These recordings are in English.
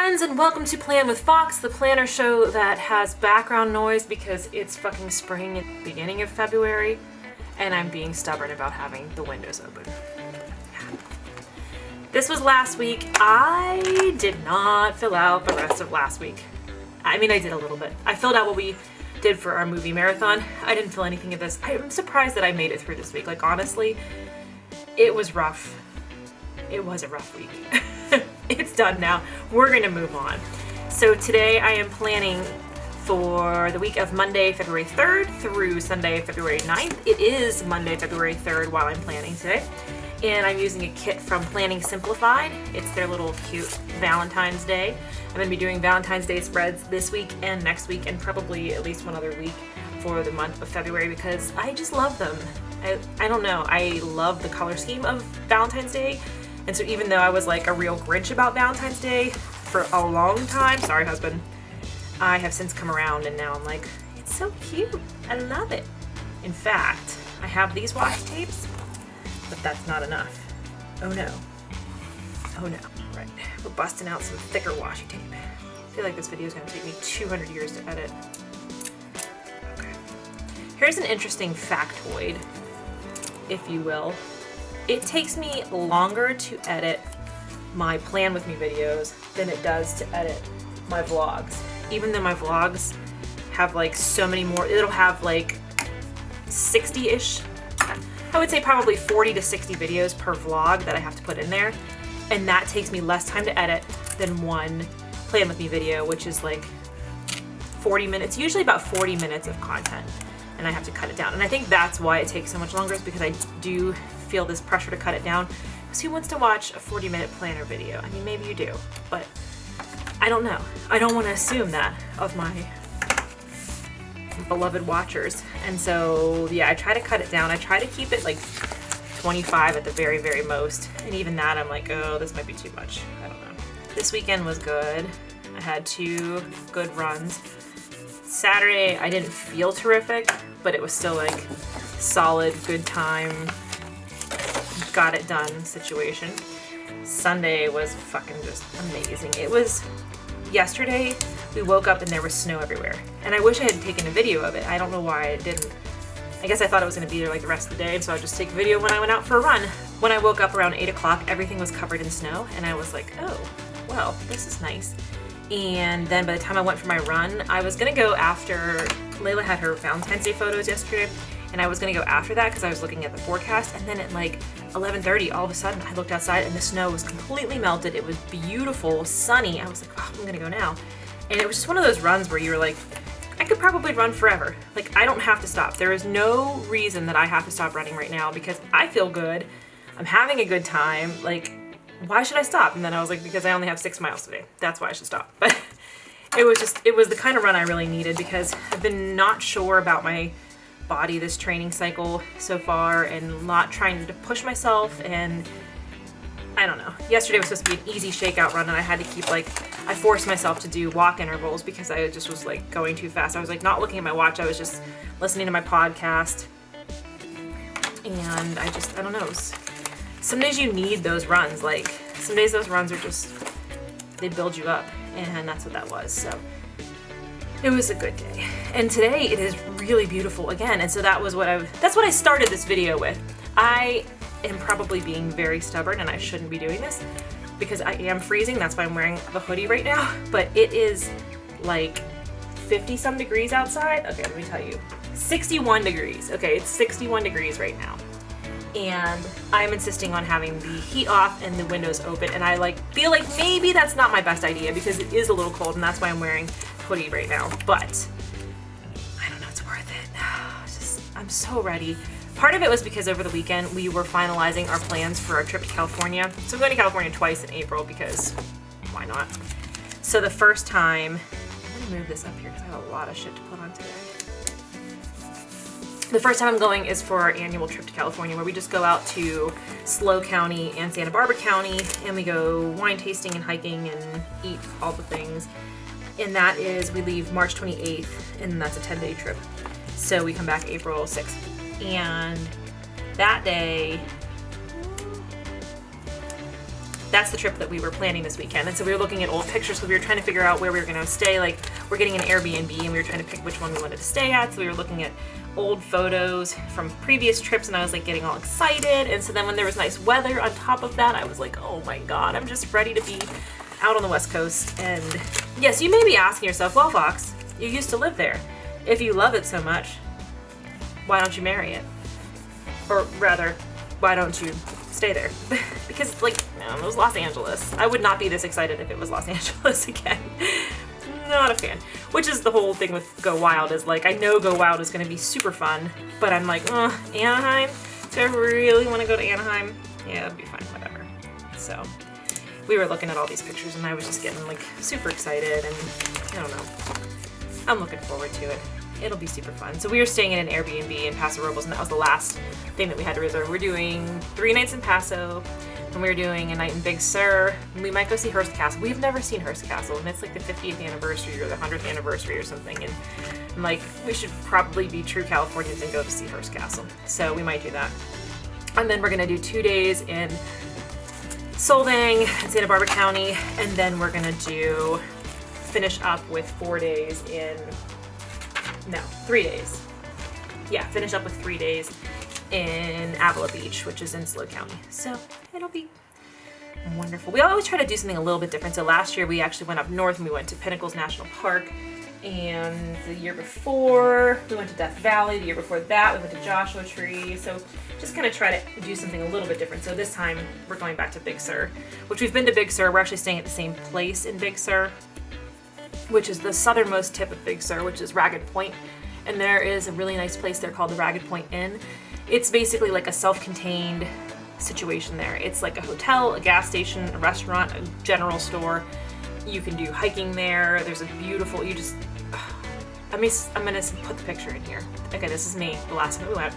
friends, and welcome to Plan with Fox, the planner show that has background noise because it's fucking spring at the beginning of February, and I'm being stubborn about having the windows open. This was last week. I did not fill out the rest of last week. I mean, I did a little bit. I filled out what we did for our movie marathon. I didn't fill anything of this. I'm surprised that I made it through this week. Like, honestly, it was rough. It was a rough week. It's done now. We're gonna move on. So today I am planning for the week of Monday, February 3rd through Sunday, February 9th. It is Monday, February 3rd while I'm planning today. And I'm using a kit from Planning Simplified. It's their little cute Valentine's Day. I'm gonna be doing Valentine's Day spreads this week and next week and probably at least one other week for the month of February because I just love them. I don't know, I love the color scheme of Valentine's Day. And so even though I was like a real Grinch about Valentine's Day for a long time, sorry husband, I have since come around and now I'm like, it's so cute. I love it. In fact, I have these washi tapes, but that's not enough. Oh no. Oh no. Right. We're busting out some thicker washi tape. I feel like this video is going to take me 200 years to edit. Okay. Here's an interesting factoid, if you will. It takes me longer to edit my Plan With Me videos than it does to edit my vlogs. Even though my vlogs have like so many more, it'll have like 60-ish, I would say probably 40 to 60 videos per vlog that I have to put in there. And that takes me less time to edit than one Plan With Me video, which is like 40 minutes, usually about 40 minutes of content. And I have to cut it down. And I think that's why it takes so much longer, is because I do feel this pressure to cut it down. Because who wants to watch a 40-minute planner video? I mean, maybe you do, but I don't know. I don't want to assume that of my beloved watchers. And so, yeah, I try to cut it down. I try to keep it like 25 at the very, very most. And even that, I'm like, oh, this might be too much. I don't know. This weekend was good. I had 2 good runs. Saturday, I didn't feel terrific, but it was still like solid, good time, got it done situation. Sunday was fucking just amazing. It was, yesterday, we woke up and there was snow everywhere. And I wish I had taken a video of it. I don't know why I didn't. I guess I thought it was gonna be there like the rest of the day, and so I'd just take a video when I went out for a run. When I woke up around 8 o'clock, everything was covered in snow, and I was like, oh, well, this is nice. And then by the time I went for my run, I was gonna go after, Layla had her Valentine's Day photos yesterday, and I was gonna go after that because I was looking at the forecast, and then at like 11:30, all of a sudden I looked outside and the snow was completely melted. It was beautiful, sunny. I was like, oh, I'm gonna go now. And it was just one of those runs where you were like, I could probably run forever. Like, I don't have to stop. There is no reason that I have to stop running right now because I feel good. I'm having a good time. Like, why should I stop? And then I was like, because I only have 6 miles today. That's why I should stop. But it was the kind of run I really needed because I've been not sure about my body this training cycle so far and not trying to push myself, and I don't know. Yesterday was supposed to be an easy shakeout run and I had to keep I forced myself to do walk intervals because I just was like going too fast. I was like not looking at my watch. I was just listening to my podcast. And I don't know. Some days you need those runs. Like, some days those runs are just, they build you up, and that's what that was. So it was a good day. And today it is really beautiful again, and so that's what I started this video with. I am probably being very stubborn, and I shouldn't be doing this because I am freezing. That's why I'm wearing the hoodie right now. But it is like 50-some degrees outside. Okay, let me tell you. 61 degrees. Okay, it's 61 degrees right now. And I'm insisting on having the heat off and the windows open, and I feel like maybe that's not my best idea because it is a little cold, and that's why I'm wearing a hoodie right now. But I don't know, it's worth it. I'm so ready. Part of it was because over the weekend we were finalizing our plans for our trip to California. So I'm going to California twice in April because why not? So the first time, I'm gonna move this up here because I have a lot of shit to put on today. The first time I'm going is for our annual trip to California, where we just go out to SLO County and Santa Barbara County, and we go wine tasting and hiking and eat all the things. And that is, we leave March 28th, and that's a 10-day trip. So we come back April 6th. And that day, That's the trip that we were planning this weekend. And so we were looking at old pictures because we were trying to figure out where we were going to stay. Like, we're getting an Airbnb and we were trying to pick which one we wanted to stay at. So we were looking at old photos from previous trips and I was like getting all excited. And so then when there was nice weather on top of that, I was like, oh my God, I'm just ready to be out on the West Coast. And yes, you may be asking yourself, well, Fox, you used to live there. If you love it so much, why don't you marry it? Or rather, why don't you stay there? Because like, it was Los Angeles. I would not be this excited if it was Los Angeles again. Not a fan. Which is the whole thing with Go Wild, is like, I know Go Wild is gonna be super fun, but I'm like, Anaheim? Do I really wanna go to Anaheim? Yeah, it'd be fine, whatever. So, we were looking at all these pictures and I was just getting like super excited and I don't know. I'm looking forward to it. It'll be super fun. So we were staying in an Airbnb in Paso Robles and that was the last thing that we had to reserve. We're doing 3 nights in Paso and we were doing a night in Big Sur. We might go see Hearst Castle. We've never seen Hearst Castle and it's like the 50th anniversary or the 100th anniversary or something. And I'm like, we should probably be true Californians and go to see Hearst Castle. So we might do that. And then we're gonna do 2 days in Solvang in Santa Barbara County. And then we're gonna finish up with 4 days in, no, 3 days. Yeah, finish up with 3 days in Avila Beach, which is in SLO County. So it'll be wonderful. We always try to do something a little bit different. So last year we actually went up north and we went to Pinnacles National Park. And the year before we went to Death Valley. The year before that we went to Joshua Tree. So just kind of try to do something a little bit different. So this time we're going back to Big Sur, which we've been to Big Sur. We're actually staying at the same place in Big Sur, which is the southernmost tip of Big Sur, which is Ragged Point. And there is a really nice place there called the Ragged Point Inn. It's basically like a self-contained situation there. It's like a hotel, a gas station, a restaurant, a general store. You can do hiking there. There's a beautiful, I'm gonna put the picture in here. Okay, this is me, the last time we went.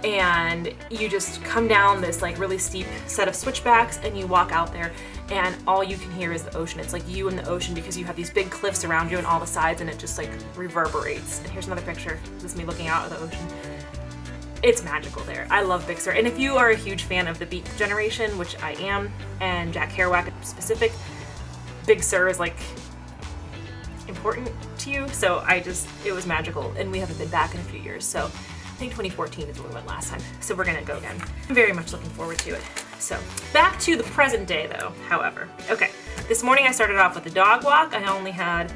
And you just come down this like really steep set of switchbacks and you walk out there and all you can hear is the ocean. It's like you and the ocean because you have these big cliffs around you on all the sides and it just like reverberates. And here's another picture. This is me looking out at the ocean. It's magical there. I love Big Sur. And if you are a huge fan of the Beat Generation, which I am, and Jack Kerouac in specific, Big Sur is like important to you. So it was magical and we haven't been back in a few years. So I think 2014 is when we went last time. So we're gonna go again. I'm very much looking forward to it. So back to the present day though, however. Okay, this morning I started off with a dog walk. I only had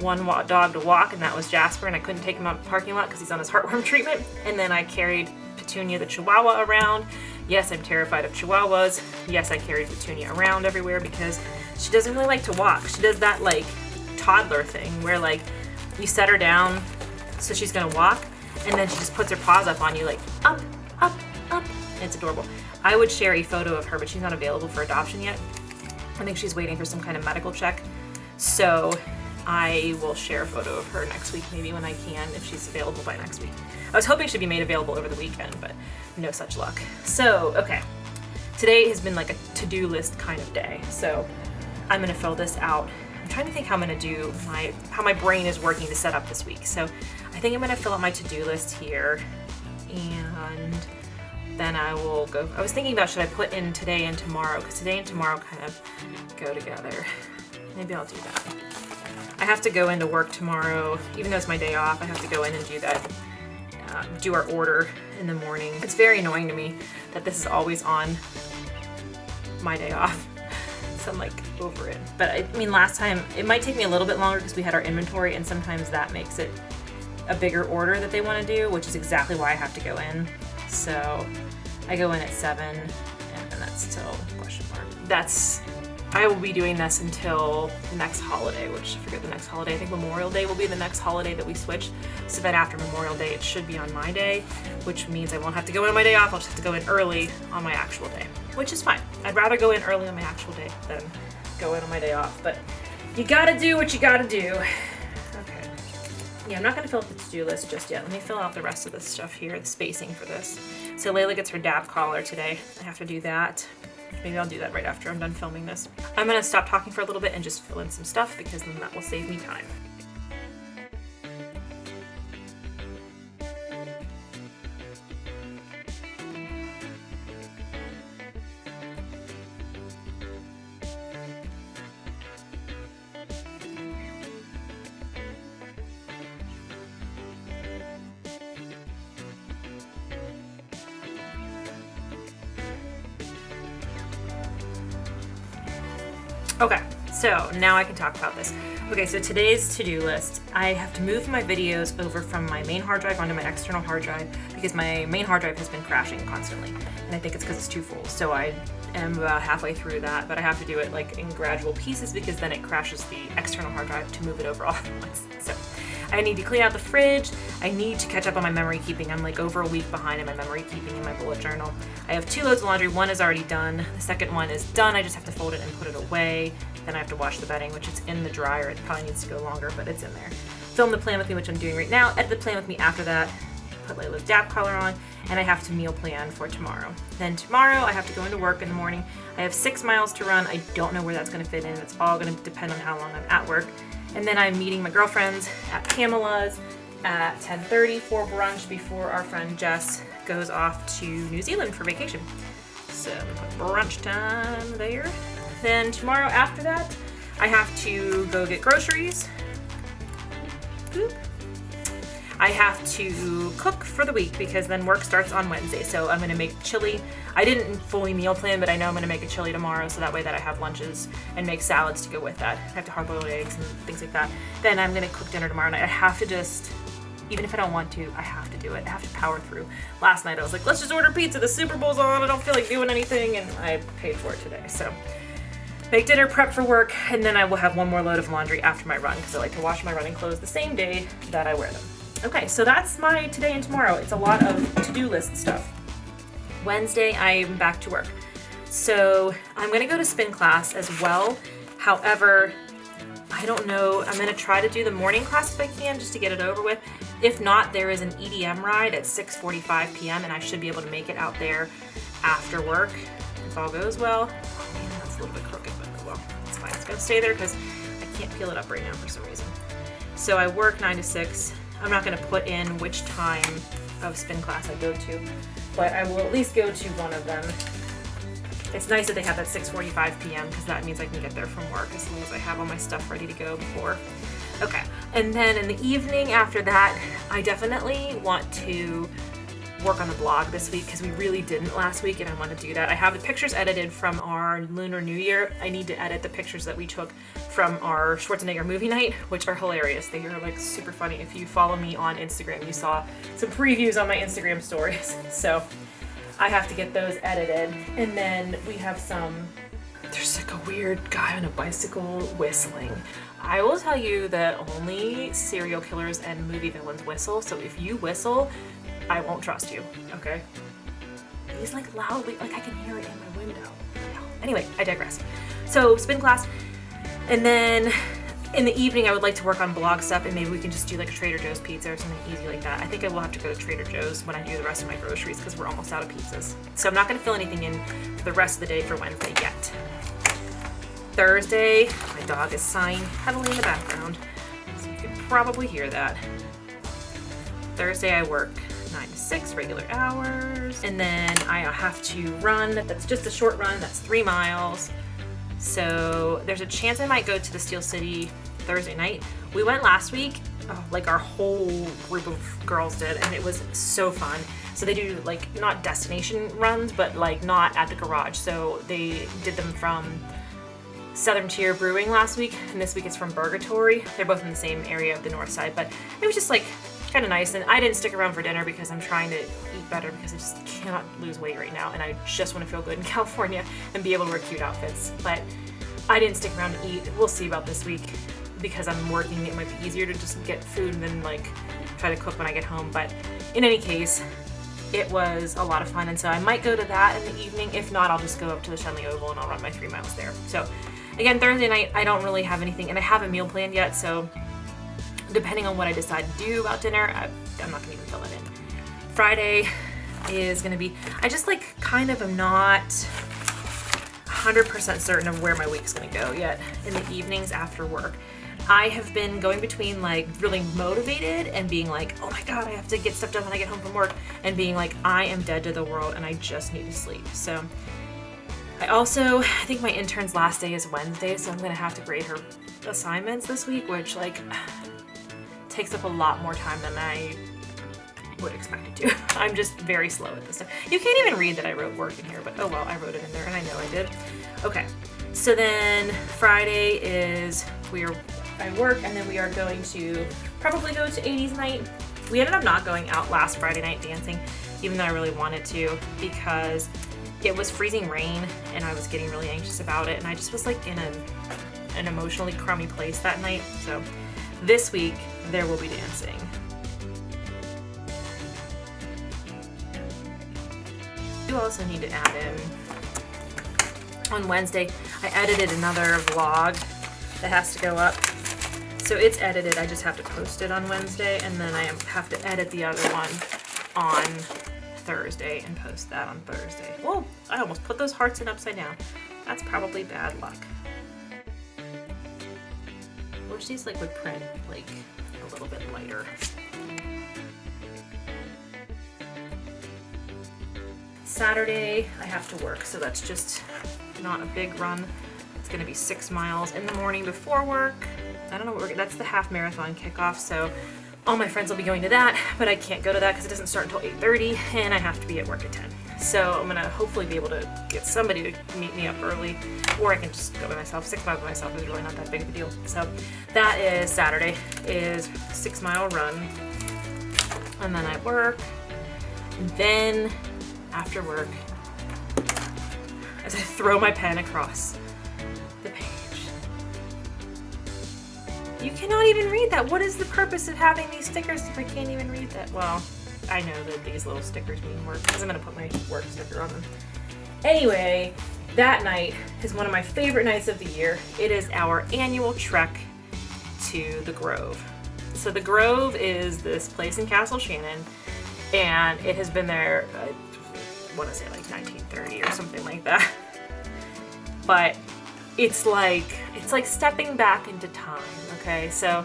one dog to walk and that was Jasper and I couldn't take him out of the parking lot because he's on his heartworm treatment. And then I carried Petunia the Chihuahua around. Yes, I'm terrified of Chihuahuas. Yes, I carried Petunia around everywhere because she doesn't really like to walk. She does that like toddler thing where like you set her down so she's gonna walk and then she just puts her paws up on you like up, up, up. It's adorable. I would share a photo of her, but she's not available for adoption yet. I think she's waiting for some kind of medical check. So I will share a photo of her next week, maybe when I can, if she's available by next week. I was hoping she'd be made available over the weekend, but no such luck. So, okay. Today has been like a to-do list kind of day. So I'm gonna fill this out. I'm trying to think how I'm gonna do how my brain is working to set up this week. So I think I'm gonna fill out my to-do list here and then I will go. I was thinking about should I put in today and tomorrow because today and tomorrow kind of go together. Maybe I'll do that. I have to go into work tomorrow, even though it's my day off. I have to go in and do that, do our order in the morning. It's very annoying to me that this is always on my day off. So I'm like over it. But I mean, last time, it might take me a little bit longer because we had our inventory and sometimes that makes it a bigger order that they want to do, which is exactly why I have to go in. So I go in at 7 and that's till question mark. I will be doing this until the next holiday, which I forget the next holiday. I think Memorial Day will be the next holiday that we switch. So then after Memorial Day, it should be on my day, which means I won't have to go in on my day off. I'll just have to go in early on my actual day, which is fine. I'd rather go in early on my actual day than go in on my day off, but you gotta do what you gotta do. Okay. Yeah, I'm not gonna fill out the to-do list just yet. Let me fill out the rest of this stuff here, the spacing for this. So Layla gets her DAP collar today. I have to do that. Maybe I'll do that right after I'm done filming this. I'm gonna stop talking for a little bit and just fill in some stuff because then that will save me time. Okay, so now I can talk about this. Okay, so today's to-do list, I have to move my videos over from my main hard drive onto my external hard drive because my main hard drive has been crashing constantly, and I think it's because it's too full. So I am about halfway through that, but I have to do it like in gradual pieces because then it crashes the external hard drive to move it over all at once. So I need to clean out the fridge. I need to catch up on my memory keeping. I'm like over a week behind in my memory keeping in my bullet journal. I have 2 loads of laundry. One is already done. The second one is done. I just have to fold it and put it away. Then I have to wash the bedding, which is in the dryer. It probably needs to go longer, but it's in there. Film the plan with me, which I'm doing right now. Edit the plan with me after that. Put Layla's dap collar on, and I have to meal plan for tomorrow. Then tomorrow I have to go into work in the morning. I have 6 miles to run. I don't know where that's going to fit in. It's all going to depend on how long I'm at work. And then I'm meeting my girlfriends at Pamela's at 10:30 for brunch before our friend Jess goes off to New Zealand for vacation. So I'm gonna put brunch time there. Then tomorrow after that, I have to go get groceries. Boop. I have to cook for the week because then work starts on Wednesday. So I'm gonna make chili. I didn't fully meal plan, but I know I'm gonna make a chili tomorrow so that way that I have lunches and make salads to go with that. I have to hard-boiled eggs and things like that. Then I'm gonna cook dinner tomorrow night. I have to just, even if I don't want to, I have to do it. I have to power through. Last night I was like, let's just order pizza. The Super Bowl's on. I don't feel like doing anything, and I paid for it today. So make dinner, prep for work, and then I will have 1 more load of laundry after my run because I like to wash my running clothes the same day that I wear them. Okay, so that's my today and tomorrow. It's a lot of to-do list stuff. Wednesday, I'm back to work. So I'm gonna go to spin class as well. However, I don't know, I'm gonna try to do the morning class if I can, just to get it over with. If not, there is an EDM ride at 6:45 p.m. and I should be able to make it out there after work, if all goes well. Oh man, that's a little bit crooked, but well, it's fine. It's gonna stay there because I can't peel it up right now for some reason. So I work 9 to 6. I'm not going to put in which time of spin class I go to, but I will at least go to one of them. It's nice that they have that 6:45 p.m. because that means I can get there from work as long as I have all my stuff ready to go before. Okay, and then in the evening after that, I definitely want to work on the blog this week because we really didn't last week and I want to do that. I have the pictures edited from our Lunar New Year. I need to edit the pictures that we took from our Schwarzenegger movie night, which are hilarious. They are like super funny. If you follow me on Instagram, you saw some previews on my Instagram stories. So I have to get those edited. And then we have there's like a weird guy on a bicycle whistling. I will tell you that only serial killers and movie villains whistle. So if you whistle, I won't trust you, okay? He's like loudly, like I can hear it in my window. Anyway, I digress. So spin class, and then in the evening I would like to work on blog stuff and maybe we can just do like a Trader Joe's pizza or something easy like that. I think I will have to go to Trader Joe's when I do the rest of my groceries because we're almost out of pizzas. So I'm not gonna fill anything in for the rest of the day for Wednesday yet. Thursday, my dog is sighing heavily in the background, so you can probably hear that. Thursday I work 9 to 6 regular hours, and then I have to run. That's just a short run. That's 3 miles. So there's a chance I might go to the Steel City Thursday night. We went last week, like our whole group of girls did, and it was so fun. So they do like not destination runs, but like not at the garage. So they did them from Southern Tier Brewing last week, and this week it's from Burgatory. They're both in the same area of the north side, but it was just like kind of nice. And I didn't stick around for dinner because I'm trying to eat better because I just cannot lose weight right now, and I just want to feel good in California and be able to wear cute outfits. But I didn't stick around to eat. We'll see about this week because I'm working. It might be easier to just get food and then like try to cook when I get home. But in any case, it was a lot of fun, and so I might go to that in the evening. If not, I'll just go up to the Shenley Oval and I'll run my 3 miles there. So again, Thursday night I don't really have anything, and I haven't meal planned yet, so depending on what I decide to do about dinner, I'm not gonna even fill it in. Friday is gonna be, I just like kind of am not 100% certain of where my week's gonna go yet in the evenings after work. I have been going between like really motivated and being like, oh my God, I have to get stuff done when I get home from work, and being like, I am dead to the world and I just need to sleep. So I think my intern's last day is Wednesday, so I'm gonna have to grade her assignments this week, which like takes up a lot more time than I would expect it to. I'm just very slow at this stuff. You can't even read that I wrote work in here, but oh well, I wrote it in there and I know I did. Okay, So then Friday is I work, and then we are going to probably go to 80s night. We ended up not going out last Friday night dancing, even though I really wanted to, because it was freezing rain and I was getting really anxious about it, and I just was like in an emotionally crummy place that night. So this week there will be dancing. You also need to add in, on Wednesday I edited another vlog that has to go up. So it's edited, I just have to post it on Wednesday, and then I have to edit the other one on Thursday and post that on Thursday. Whoa, I almost put those hearts in upside down. That's probably bad luck. Wish these like would print like a little bit lighter. Saturday I have to work, so that's just not a big run. It's gonna be 6 miles in the morning before work. I don't know what that's the half marathon kickoff, so all my friends will be going to that, but I can't go to that because it doesn't start until 8:30 and I have to be at work at 10. So I'm gonna hopefully be able to get somebody to meet me up early, or I can just go by myself. 6 miles by myself is really not that big of a deal. So that is Saturday, is 6 mile run. And then I work, and then after work, as I throw my pen across the page, you cannot even read that. What is the purpose of having these stickers if I can't even read that? Well, I know that these little stickers mean work, because I'm going to put my work sticker on them. Anyway, that night is one of my favorite nights of the year. It is our annual trek to the Grove. So the Grove is this place in Castle Shannon, and it has been there, I want to say like 1930 or something like that. But it's like stepping back into time, okay? So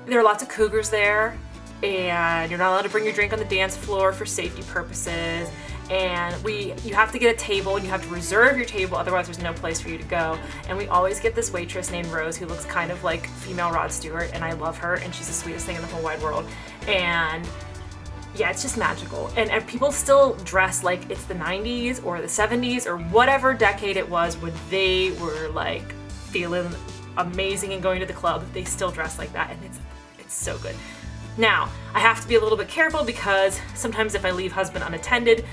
there are lots of cougars there, and you're not allowed to bring your drink on the dance floor for safety purposes, and you have to get a table, and you have to reserve your table, otherwise there's no place for you to go. And we always get this waitress named Rose who looks kind of like female Rod Stewart, and I love her, and she's the sweetest thing in the whole wide world. And yeah, it's just magical. And people still dress like it's the 90s or the 70s or whatever decade it was when they were like feeling amazing and going to the club. They still dress like that, and it's so good. Now, I have to be a little bit careful because sometimes if I leave husband unattended,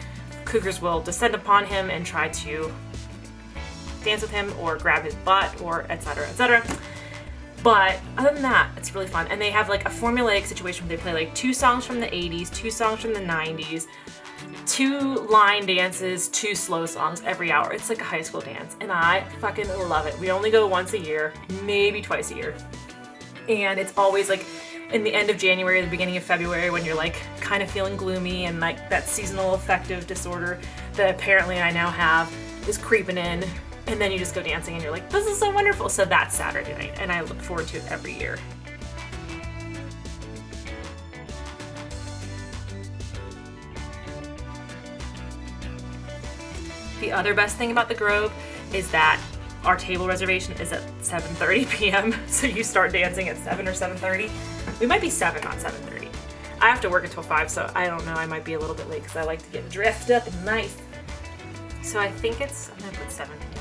cougars will descend upon him and try to dance with him or grab his butt or etc., etc. But other than that, it's really fun. And they have like a formulaic situation where they play like 2 songs from the 80s, 2 songs from the 90s, 2 line dances, 2 slow songs every hour. It's like a high school dance, and I fucking love it. We only go once a year, maybe twice a year. And it's always like in the end of January, the beginning of February, when you're like kind of feeling gloomy and like that seasonal affective disorder that apparently I now have is creeping in. And then you just go dancing and you're like, this is so wonderful. So that's Saturday night, and I look forward to it every year. The other best thing about the Grove is that our table reservation is at 7:30 p.m. So you start dancing at 7 or 7:30. We might be 7, not 7:30. I have to work until 5, so I don't know. I might be a little bit late because I like to get dressed up and nice. So I think I'm gonna put 7 p.m.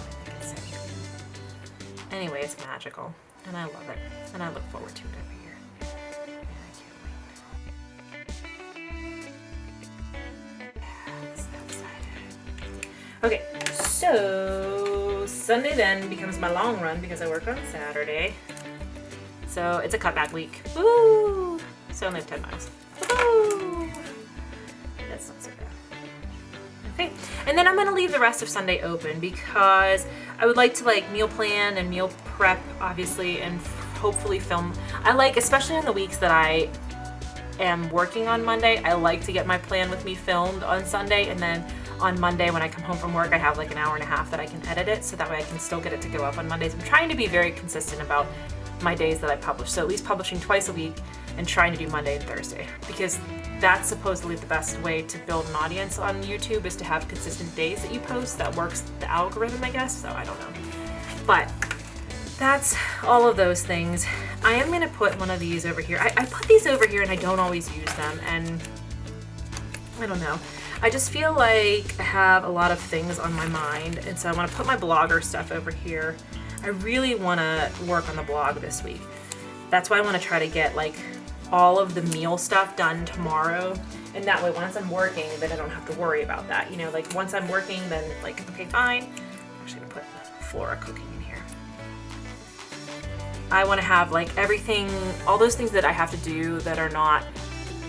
Anyway, it's magical, and I love it, and I look forward to it every year. And I can't wait. Yeah, so excited. Okay, so Sunday then becomes my long run because I work on Saturday. So it's a cutback week. Woo! So I only have 10 miles. Woo! That's not so bad. Okay, and then I'm gonna leave the rest of Sunday open because I would like to like meal plan and meal prep, obviously, and hopefully film. I like, especially on the weeks that I am working on Monday, I like to get my plan with me filmed on Sunday, and then on Monday when I come home from work, I have like an hour and a half that I can edit it, so that way I can still get it to go up on Mondays. I'm trying to be very consistent about my days that I publish, so at least publishing twice a week and trying to do Monday and Thursday, because that's supposedly the best way to build an audience on YouTube, is to have consistent days that you post. That works the algorithm, I guess, so I don't know. But that's all of those things. I am gonna put one of these over here. I put these over here and I don't always use them, and I don't know. I just feel like I have a lot of things on my mind, and so I want to put my blogger stuff over here. I really want to work on the blog this week. That's why I want to try to get like all of the meal stuff done tomorrow, and that way once I'm working, then I don't have to worry about that. You know, like once I'm working, then like, okay, fine. I'm actually gonna put Flora cooking in here. I want to have like everything, all those things that I have to do that are not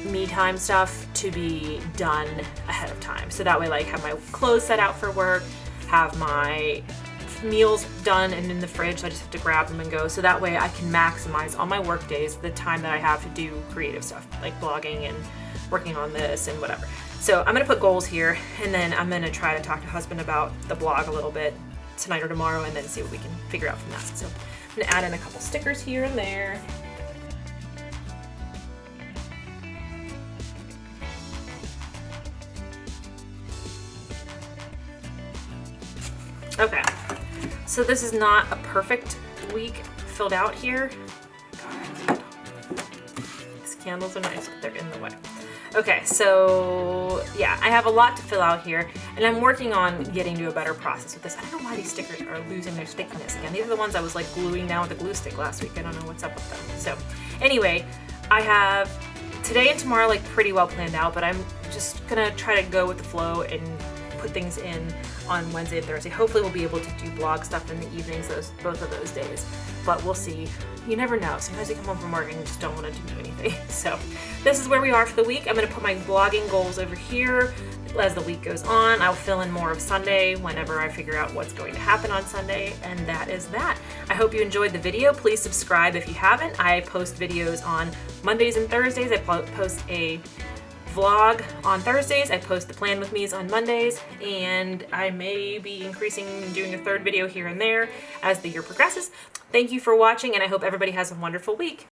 me time stuff to be done ahead of time. So that way, like, have my clothes set out for work, have my meals done and in the fridge, so I just have to grab them and go. So that way I can maximize on my work days the time that I have to do creative stuff like blogging and working on this and whatever. So I'm gonna put goals here, and then I'm gonna try to talk to husband about the blog a little bit tonight or tomorrow, and then see what we can figure out from that. So I'm gonna add in a couple stickers here and there. Okay, so this is not a perfect week filled out here. These candles are nice, but they're in the way. Okay, so yeah, I have a lot to fill out here, and I'm working on getting to a better process with this. I don't know why these stickers are losing their stickiness again. These are the ones I was like gluing down with a glue stick last week. I don't know what's up with them. So anyway, I have today and tomorrow like pretty well planned out, but I'm just gonna try to go with the flow and put things in on Wednesday and Thursday. Hopefully we'll be able to do blog stuff in the evenings both of those days, but we'll see. You never know. Sometimes you come home from work and you just don't want to do anything. So this is where we are for the week. I'm going to put my blogging goals over here. As the week goes on, I'll fill in more of Sunday whenever I figure out what's going to happen on Sunday, and that is that. I hope you enjoyed the video. Please subscribe if you haven't. I post videos on Mondays and Thursdays. I post a vlog on Thursdays. I post the Plan With Me's on Mondays, and I may be increasing and doing a third video here and there as the year progresses. Thank you for watching, and I hope everybody has a wonderful week.